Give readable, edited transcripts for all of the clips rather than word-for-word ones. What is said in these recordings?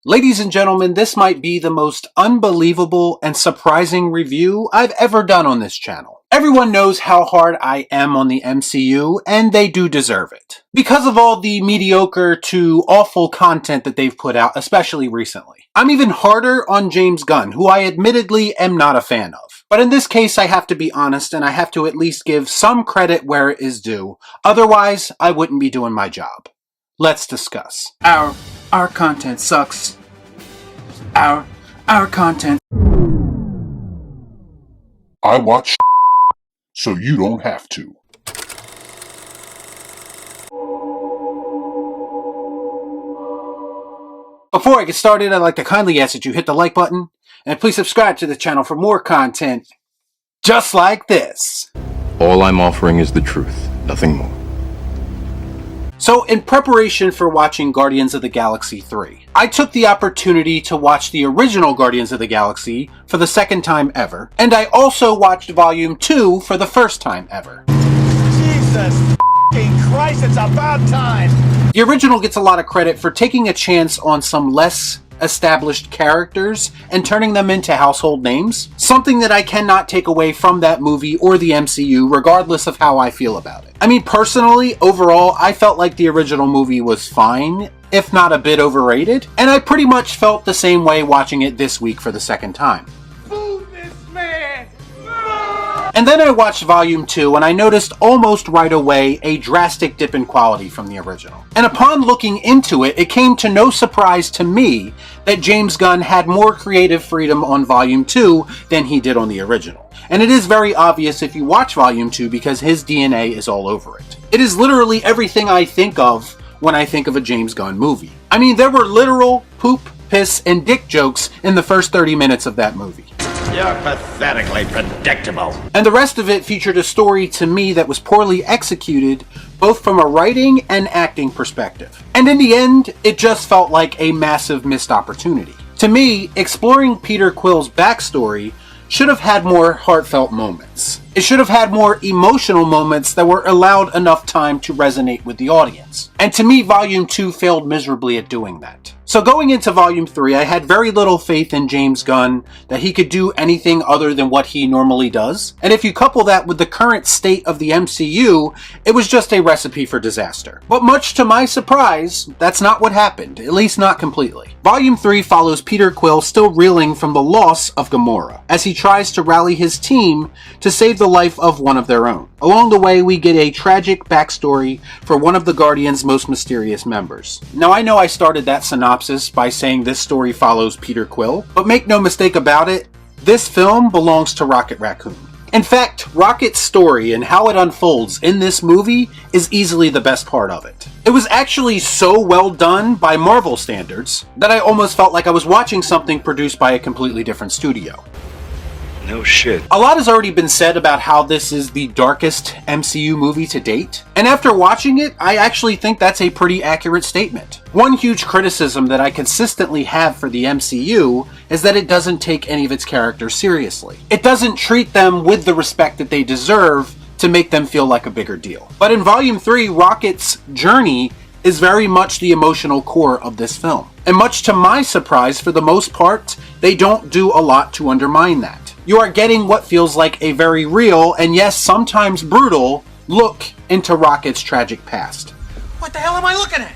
Ladies and gentlemen, this might be the most unbelievable and surprising review I've ever done on this channel. Everyone knows how hard I am on the MCU, and they do deserve it. Because of all the mediocre to awful content that they've put out, especially recently. I'm even harder on James Gunn, who I admittedly am not a fan of. But in this case, I have to be honest, and I have to at least give some credit where it is due. Otherwise, I wouldn't be doing my job. Let's discuss. Our content sucks. Our content. I watch so you don't have to. Before I get started, I'd like to kindly ask that you hit the like button, and please subscribe to the channel for more content just like this. All I'm offering is the truth, nothing more. So, in preparation for watching Guardians of the Galaxy 3, I took the opportunity to watch the original Guardians of the Galaxy for the second time ever, and I also watched Volume 2 for the first time ever. Jesus Christ, it's about time! The original gets a lot of credit for taking a chance on some less established characters and turning them into household names, something that I cannot take away from that movie or the MCU regardless of how I feel about it. I mean, personally, overall, I felt like the original movie was fine, if not a bit overrated, and I pretty much felt the same way watching it this week for the second time. And then I watched Volume 2 and I noticed almost right away a drastic dip in quality from the original. And upon looking into it, it came to no surprise to me that James Gunn had more creative freedom on Volume 2 than he did on the original. And it is very obvious if you watch Volume 2 because his DNA is all over it. It is literally everything I think of when I think of a James Gunn movie. I mean, there were literal poop, piss, and dick jokes in the first 30 minutes of that movie. You're pathetically predictable. And the rest of it featured a story to me that was poorly executed, both from a writing and acting perspective. And in the end, it just felt like a massive missed opportunity. To me, exploring Peter Quill's backstory should have had more heartfelt moments. It should have had more emotional moments that were allowed enough time to resonate with the audience. And to me, Volume 2 failed miserably at doing that. So going into Volume 3, I had very little faith in James Gunn that he could do anything other than what he normally does. And if you couple that with the current state of the MCU, it was just a recipe for disaster. But much to my surprise, that's not what happened, at least not completely. Volume 3 follows Peter Quill still reeling from the loss of Gamora, as he tries to rally his team to save the life of one of their own. Along the way, we get a tragic backstory for one of the Guardians' most mysterious members. Now, I know I started that synopsis by saying this story follows Peter Quill, but make no mistake about it, this film belongs to Rocket Raccoon. In fact, Rocket's story and how it unfolds in this movie is easily the best part of it. It was actually so well done by Marvel standards that I almost felt like I was watching something produced by a completely different studio. No shit. A lot has already been said about how this is the darkest MCU movie to date, and after watching it, I actually think that's a pretty accurate statement. One huge criticism that I consistently have for the MCU is that it doesn't take any of its characters seriously. It doesn't treat them with the respect that they deserve to make them feel like a bigger deal. But in Volume 3, Rocket's journey is very much the emotional core of this film. And much to my surprise, for the most part, they don't do a lot to undermine that. You are getting what feels like a very real, and yes, sometimes brutal, look into Rocket's tragic past. What the hell am I looking at?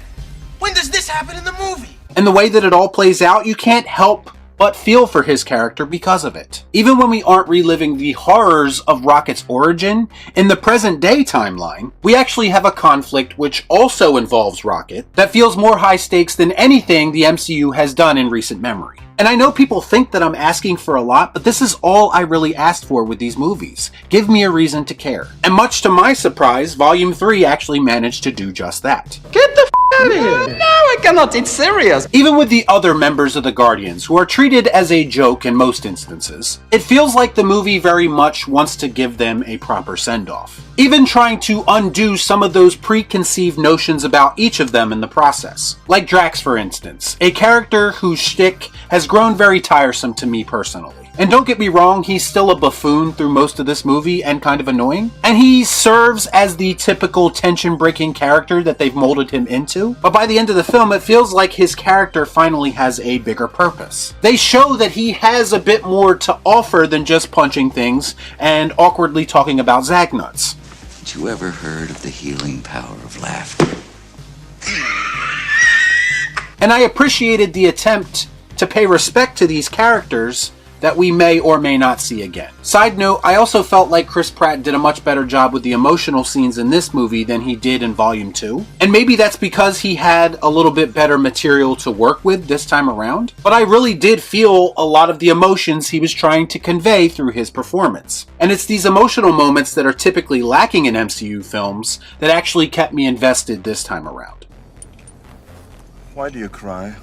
When does this happen in the movie? And the way that it all plays out, you can't help but feel for his character because of it. Even when we aren't reliving the horrors of Rocket's origin, in the present day timeline, we actually have a conflict which also involves Rocket that feels more high stakes than anything the MCU has done in recent memory. And I know people think that I'm asking for a lot, but this is all I really asked for with these movies. Give me a reason to care. And much to my surprise, Volume 3 actually managed to do just that. Get the f*** out of here! No, I cannot, it's serious! Even with the other members of the Guardians, who are treated as a joke in most instances, it feels like the movie very much wants to give them a proper send-off. Even trying to undo some of those preconceived notions about each of them in the process. Like Drax, for instance, a character whose shtick has grown very tiresome to me personally. And don't get me wrong, he's still a buffoon through most of this movie and kind of annoying. And he serves as the typical tension-breaking character that they've molded him into. But by the end of the film, it feels like his character finally has a bigger purpose. They show that he has a bit more to offer than just punching things and awkwardly talking about Zagnuts. Had you ever heard of the healing power of laughter? And I appreciated the attempt to pay respect to these characters that we may or may not see again. Side note, I also felt like Chris Pratt did a much better job with the emotional scenes in this movie than he did in Volume 2. And maybe that's because he had a little bit better material to work with this time around. But I really did feel a lot of the emotions he was trying to convey through his performance. And it's these emotional moments that are typically lacking in MCU films that actually kept me invested this time around. Why do you cry?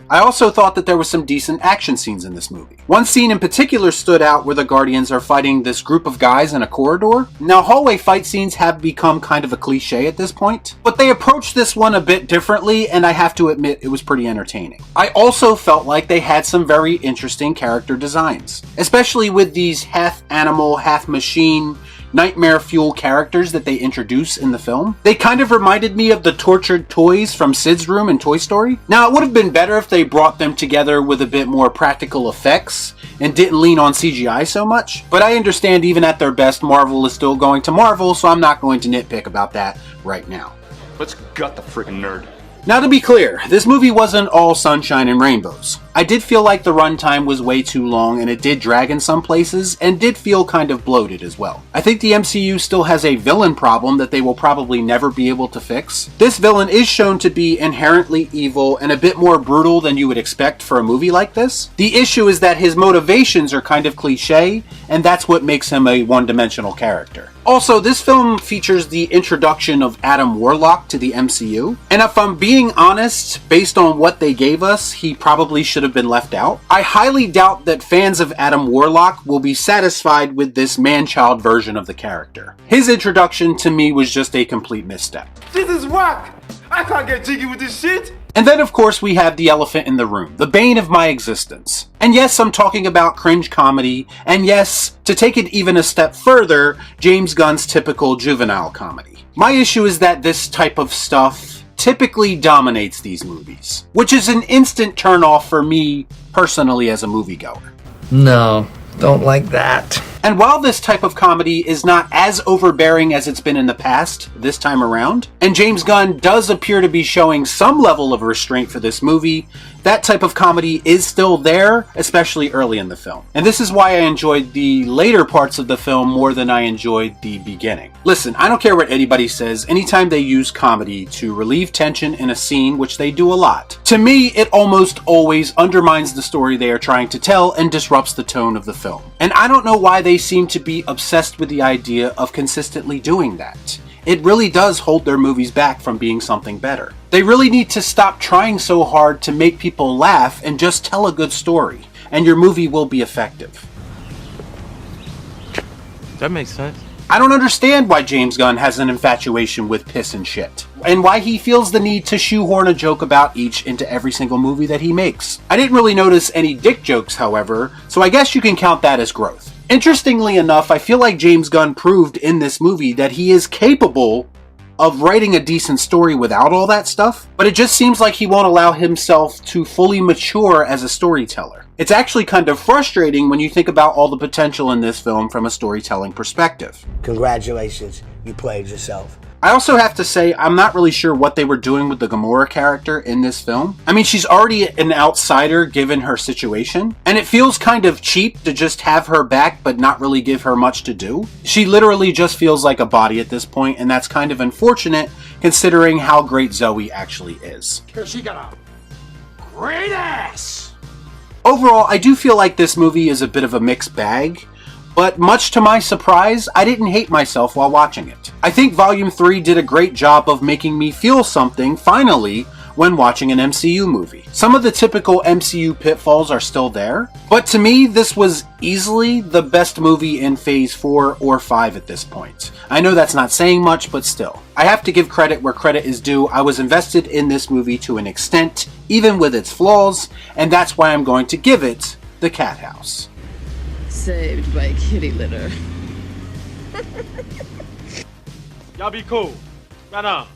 I also thought that there was some decent action scenes in this movie. One scene in particular stood out where the Guardians are fighting this group of guys in a corridor. Now, hallway fight scenes have become kind of a cliche at this point, but they approached this one a bit differently, and I have to admit it was pretty entertaining. I also felt like they had some very interesting character designs, especially with these half animal, half machine, nightmare fuel characters that they introduce in the film. They kind of reminded me of the tortured toys from Sid's room in Toy Story. Now, it would have been better if they brought them together with a bit more practical effects and didn't lean on CGI so much, but I understand even at their best, Marvel is still going to Marvel, so I'm not going to nitpick about that right now. Let's gut the freaking nerd. Now, to be clear, this movie wasn't all sunshine and rainbows. I did feel like the runtime was way too long and it did drag in some places and did feel kind of bloated as well. I think the MCU still has a villain problem that they will probably never be able to fix. This villain is shown to be inherently evil and a bit more brutal than you would expect for a movie like this. The issue is that his motivations are kind of cliche, and that's what makes him a one-dimensional character. Also, this film features the introduction of Adam Warlock to the MCU, and if I'm being honest, based on what they gave us, he probably should have been left out. I highly doubt that fans of Adam Warlock will be satisfied with this man-child version of the character. His introduction to me was just a complete misstep. This is whack! I can't get jiggy with this shit! And then, of course, we have the elephant in the room, the bane of my existence. And yes, I'm talking about cringe comedy, and yes, to take it even a step further, James Gunn's typical juvenile comedy. My issue is that this type of stuff typically dominates these movies, which is an instant turnoff for me personally as a moviegoer. No, don't like that. And while this type of comedy is not as overbearing as it's been in the past this time around, and James Gunn does appear to be showing some level of restraint for this movie, that type of comedy is still there, especially early in the film. And this is why I enjoyed the later parts of the film more than I enjoyed the beginning. Listen, I don't care what anybody says, anytime they use comedy to relieve tension in a scene, which they do a lot, to me it almost always undermines the story they are trying to tell and disrupts the tone of the film. And I don't know why they seem to be obsessed with the idea of consistently doing that. It really does hold their movies back from being something better. They really need to stop trying so hard to make people laugh and just tell a good story, and your movie will be effective. That makes sense. I don't understand why James Gunn has an infatuation with piss and shit, and why he feels the need to shoehorn a joke about each into every single movie that he makes. I didn't really notice any dick jokes, however, so I guess you can count that as growth. Interestingly enough, I feel like James Gunn proved in this movie that he is capable of writing a decent story without all that stuff, but it just seems like he won't allow himself to fully mature as a storyteller. It's actually kind of frustrating when you think about all the potential in this film from a storytelling perspective. Congratulations, you played yourself. I also have to say, I'm not really sure what they were doing with the Gamora character in this film. I mean, she's already an outsider given her situation, and it feels kind of cheap to just have her back but not really give her much to do. She literally just feels like a body at this point, and that's kind of unfortunate considering how great Zoe actually is. She got a great ass! Overall, I do feel like this movie is a bit of a mixed bag. But much to my surprise, I didn't hate myself while watching it. I think Volume 3 did a great job of making me feel something, finally, when watching an MCU movie. Some of the typical MCU pitfalls are still there, but to me, this was easily the best movie in Phase 4 or 5 at this point. I know that's not saying much, but still. I have to give credit where credit is due. I was invested in this movie to an extent, even with its flaws, and that's why I'm going to give it the Cathouse. Saved by kitty litter. Y'all be cool. Right on.